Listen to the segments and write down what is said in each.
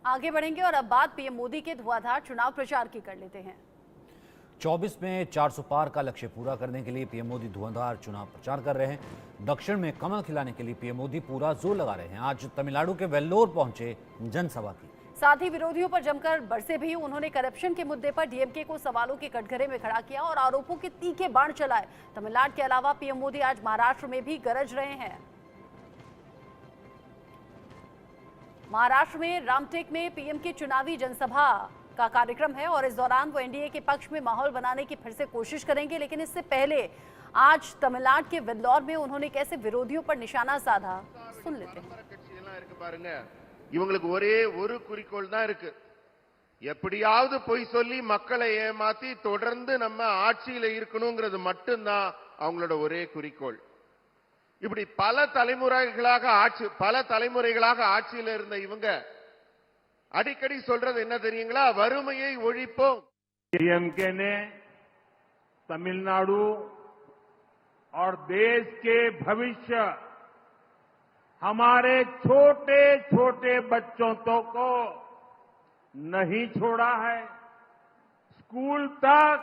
आगे बढ़ेंगे और अब बात पीएम मोदी के धुआंधार चुनाव प्रचार की कर लेते हैं। 24 में 400 पार का लक्ष्य पूरा करने के लिए पीएम मोदी धुआंधार चुनाव प्रचार कर रहे हैं। दक्षिण में कमल खिलाने के लिए पीएम मोदी पूरा जोर लगा रहे हैं। आज तमिलनाडु के वेल्लोर पहुंचे जनसभा की। साथ ही विरोधियों पर जमकर बरसे भी। उन्होंने करप्शन के मुद्दे पर डीएमके को सवालों के कटघरे में खड़ा किया और आरोपों के तीखे बाण चलाए। तमिलनाडु के अलावा पीएम मोदी आज महाराष्ट्र में भी गरज रहे हैं। महाराष्ट्र में रामटेक में पीएम की चुनावी जनसभा का कार्यक्रम है और इस दौरान वो एनडीए के पक्ष में माहौल बनाने की फिर से कोशिश करेंगे। लेकिन इससे पहले आज तमिलनाडु के वेल्लोर में उन्होंने कैसे विरोधियों पर निशाना साधा, सुन लेते हैं। இவங்களுக்கு ஒரே ஒரு குறிக்கோள் தான் இருக்கு. எப்படியாவது பொய் சொல்லி மக்களை ஏமாத்தி தொடர்ந்து நம்ம ஆட்சியில இருக்கணும்ங்கிறது மட்டும்தான் அவங்களோட ஒரே குறிக்கோள். இப்படி பல தலைமுறைகளாக ஆட்சியில இருந்த இவங்க அடிக்கடி சொல்றது என்ன தெரியுங்களா? வறுமையை ஒழிப்போம். डीएमके ने तमिलनाडु और देश के भविष्य, हमारे छोटे छोटे बच्चों को नहीं छोड़ा है। स्कूल तक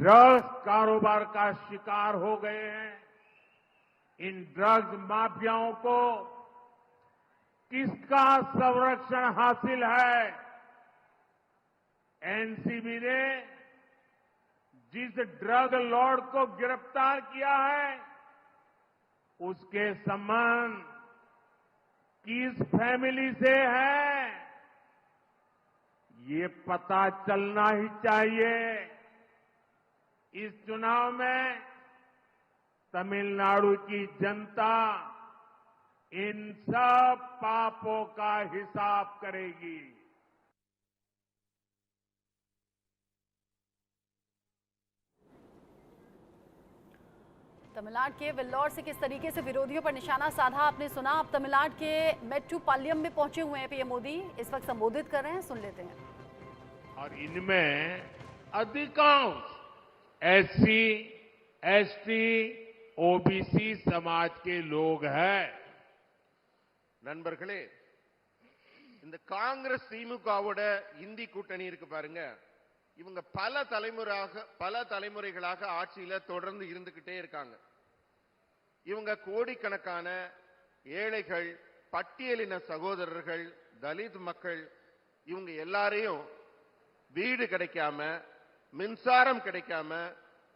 ड्रग्स कारोबार का शिकार हो गए हैं। इन ड्रग्स माफियाओं को किसका संरक्षण हासिल है? एनसीबी ने जिस ड्रग लॉर्ड को गिरफ्तार किया है, उसके संबंध किस फैमिली से है, ये पता चलना ही चाहिए। इस चुनाव में तमिलनाडु की जनता इन सब पापों का हिसाब करेगी। तमिलनाडु के वेल्लोर से किस तरीके से विरोधियों पर निशाना साधा आपने सुना। अब तमिलनाडु के मेट्टुपालयम में पहुंचे हुए हैं पीएम मोदी, इस वक्त संबोधित कर रहे हैं, सुन लेते हैं। और इनमें अधिकांश एससी, एसटी, ओबीसी समाज के लोग हैं। நண்பர்களே, இந்த காங்கிரஸ் திமுகவோட இந்தி கூட்டணி இருக்கு பாருங்க, இவங்க பல தலைமுறைகளாக ஆட்சியில தொடர்ந்து இருந்துகிட்டே இருக்காங்க. இவங்க கோடிக்கணக்கான ஏழைகள், பட்டியலின சகோதரர்கள், தலித் மக்கள், இவங்க எல்லாரையும் வீடு கிடைக்காம, மின்சாரம் கிடைக்காம,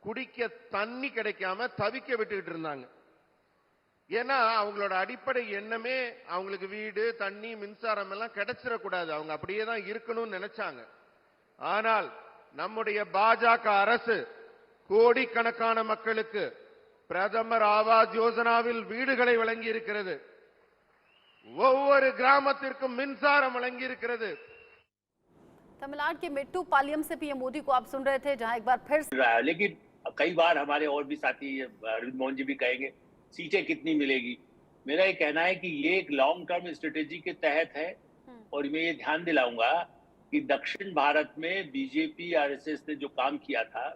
குடிக்க தண்ணி கிடைக்காம தவிக்க விட்டுக்கிட்டு இருந்தாங்க. ஏன்னா அவங்களோட அடிப்படை எண்ணமே அவங்களுக்கு வீடு, தண்ணி, மின்சாரம் எல்லாம் கிடைச்சிடக்கூடாது, அவங்க அப்படியே தான் இருக்கணும்னு நினைச்சாங்க. ஆனால் நம்முடைய பாஜக அரசு கோடிக்கணக்கான மக்களுக்கு பிரதமர் ஆவாஸ் யோஜனாவில் வீடுகளை வழங்கி இருக்கிறது. ஒவ்வொரு கிராமத்திற்கும் மின்சாரம் வழங்கி இருக்கிறது. तमिलनाडु के मेट्टुपालयम से पीएम मोदी को आप सुन रहे थे, जहां एक बार फिर लेकिन कई बार हमारे और भी साथी अरविंद मोहन जी भी कहेंगे सीटें कितनी मिलेगी। मेरा ये कहना है कि ये एक लॉन्ग टर्म स्ट्रेटेजी के तहत है और मैं ये ध्यान दिलाऊंगा कि दक्षिण भारत में बीजेपी आरएसएस ने जो काम किया था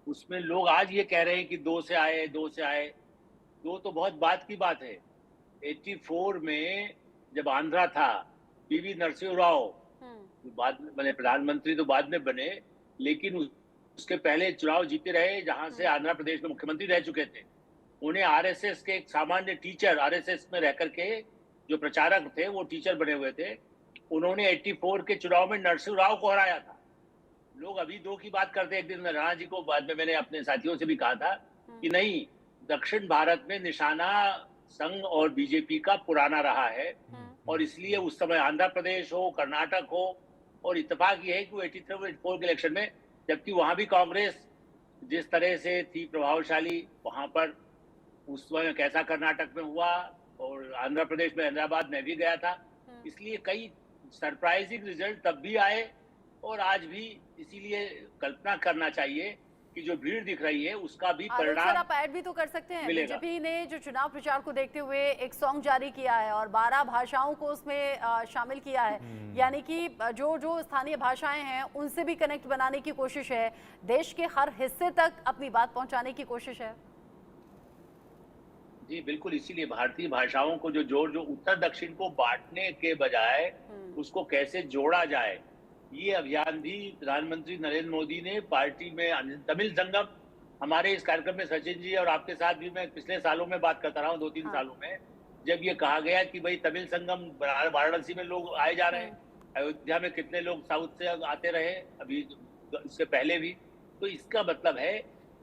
उसमें लोग आज ये कह रहे हैं कि 2 से आए 2 तो बहुत बाद की बात है। 84 में जब आंध्रा था, पीवी नरसिंह राव बाद में प्रधानमंत्री तो बाद में बने, लेकिन उसके पहले चुनाव जीते रहे, जहां से आंध्र प्रदेश में मुख्यमंत्री रह चुके थे। उन्हें आरएसएस के एक सामान्य टीचर, आरएसएस में रहकर के जो प्रचारक थे वो टीचर बने हुए थे। उन्होंने 84 के चुनाव में नरसिंह राव को हराया था। लोग अभी 2 की बात करते हैं, एक दिन राणा जी को, बाद में मैंने अपने साथियों से भी कहा था कि नहीं, दक्षिण भारत में निशाना संघ और बीजेपी का पुराना रहा है और इसलिए उस समय आंध्र प्रदेश हो, कर्नाटक हो, और इत्तेफाक ये है कि वो 83-84 के इलेक्शन में, जबकि वहां भी कांग्रेस जिस तरह से थी प्रभावशाली, वहां पर उस समय कैसा कर्नाटक में हुआ और आंध्र प्रदेश में हैदराबाद में भी गया था। इसलिए कई सरप्राइजिंग रिजल्ट तब भी आए और आज भी। इसीलिए कल्पना करना चाहिए कि जो भीड़ दिख रही है उसका भी परिणाम आप ऐड भी तो कर सकते हैं। बीजेपी ने जो चुनाव प्रचार को देखते हुए एक सॉन्ग जारी किया है और 12 भाषाओं को उसमें शामिल किया है, यानी कि जो स्थानीय भाषाएं हैं उनसे भी कनेक्ट बनाने की कोशिश है, देश के हर हिस्से तक अपनी बात पहुंचाने की कोशिश है। जी बिल्कुल, इसीलिए भारतीय भाषाओं को जो उत्तर दक्षिण को बांटने के बजाय उसको कैसे जोड़ा जाए, ये अभियान भी प्रधानमंत्री नरेंद्र मोदी ने पार्टी में तमिल संगम, हमारे इस कार्यक्रम में सचिन जी और आपके साथ भी मैं पिछले सालों में बात करता रहा हूँ, 2-3 हाँ। सालों में, जब ये कहा गया कि भाई तमिल संगम वाराणसी में लोग आए जा रहे हैं, अयोध्या में कितने लोग साउथ से आते रहे, अभी इससे पहले भी, तो इसका मतलब है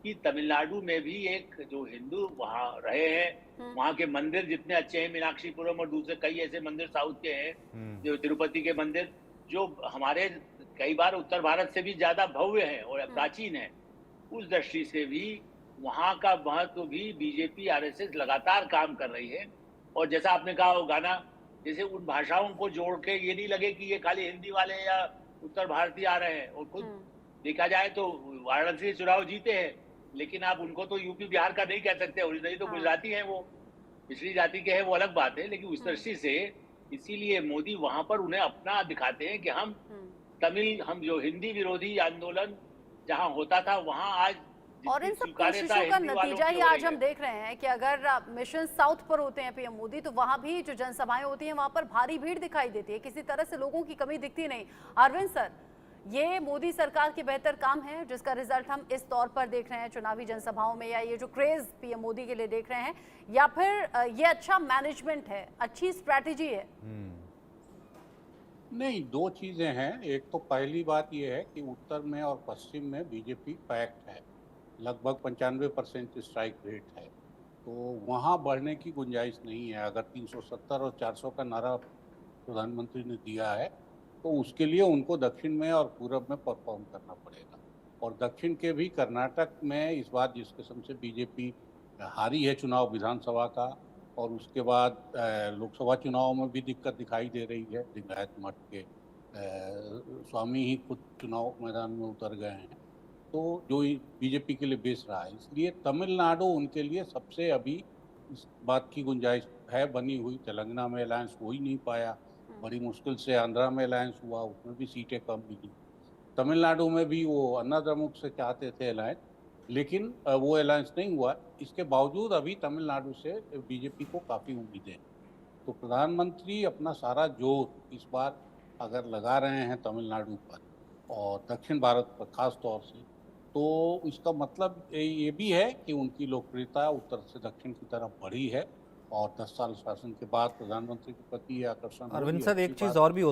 कि तमिलनाडु में भी एक जो हिंदू वहां रहे हैं, वहां के मंदिर जितने अच्छे हैं, मीनाक्षीपुरम और दूसरे कई ऐसे मंदिर साउथ के हैं, जो तिरुपति के मंदिर, जो हमारे कई बार उत्तर भारत से भी ज्यादा भव्य हैं और प्राचीन हैं, उस दृष्टि से भी वहां का महत्व भी बीजेपी आरएसएस लगातार काम कर रही है। और जैसा आपने कहा वो गाना, जैसे उन भाषाओं को जोड़ के ये नहीं लगे कि ये खाली हिंदी वाले या उत्तर भारतीय आ रहे हैं, और खुद देखा जाए तो वाराणसी से चुनाव जीते हैं, लेकिन आप उनको तो यूपी बिहार का नहीं कह सकते, ओरिजिनली तो गुजराती हैं, वो पिछड़ी जाति के हैं, वो अलग बात है, लेकिन उस दृष्टि से इसीलिए मोदी वहां पर उन्हें अपना दिखाते हैं कि हम जो हिंदी विरोधी आंदोलन जहां होता था, वहां आज और इन जितनी सब स्वीकार्यता कोशिशों का हिंदी वालों नतीजा की ही हो आज रही हम है। देख रहे हैं कि अगर मिशन साउथ पर होते हैं पीएम मोदी, तो वहां भी जो जनसभाएं होती हैं वहां पर भारी भीड़ दिखाई देती है, किसी तरह से लोगों की कमी दिखती नहीं। अरविंद सर, ये मोदी सरकार के बेहतर काम है जिसका रिजल्ट हम इस तौर पर देख रहे हैं चुनावी जनसभाओं में, या ये जो क्रेज पीएम मोदी के लिए देख रहे हैं, या फिर ये अच्छा मैनेजमेंट है, अच्छी स्ट्रैटेजी है? नहीं, दो चीजें हैं। एक तो पहली बात यह है कि उत्तर में और पश्चिम में बीजेपी पैक्ट है, लगभग 95% स्ट्राइक रेट है, तो वहाँ बढ़ने की गुंजाइश नहीं है। अगर 370 और 400 का नारा प्रधानमंत्री ने दिया है, तो उसके लिए उनको दक्षिण में और पूरब में परफॉर्म करना पड़ेगा। और दक्षिण के भी कर्नाटक में इस बार जिस किस्म से बीजेपी हारी है चुनाव विधानसभा का, और उसके बाद लोकसभा चुनाव में भी दिक्कत दिखाई दे रही है, लिंगायत मठ के स्वामी ही खुद चुनाव मैदान में उतर गए हैं, तो जो बीजेपी के लिए बेस रहा है, इसलिए तमिलनाडु उनके लिए सबसे अभी इस बात की गुंजाइश है बनी हुई। तेलंगाना में अलायंस हो ही नहीं पाया, बड़ी मुश्किल से आंध्रा में अलायंस हुआ, उसमें भी सीटें कम मिली। तमिलनाडु में भी वो अन्ना द्रमुक से चाहते थे अलायंस, लेकिन वो अलायंस नहीं हुआ। इसके बावजूद अभी तमिलनाडु से बीजेपी को काफ़ी उम्मीदें हैं। तो प्रधानमंत्री अपना सारा जोर इस बार अगर लगा रहे हैं तमिलनाडु पर और दक्षिण भारत पर खास तौर से, तो इसका मतलब ये भी है कि उनकी लोकप्रियता उत्तर से दक्षिण की तरफ बढ़ी है, और 10 साल शासन के बाद प्रधानमंत्री के प्रति ये आकर्षण। अरविंद सर, एक चीज़ और भी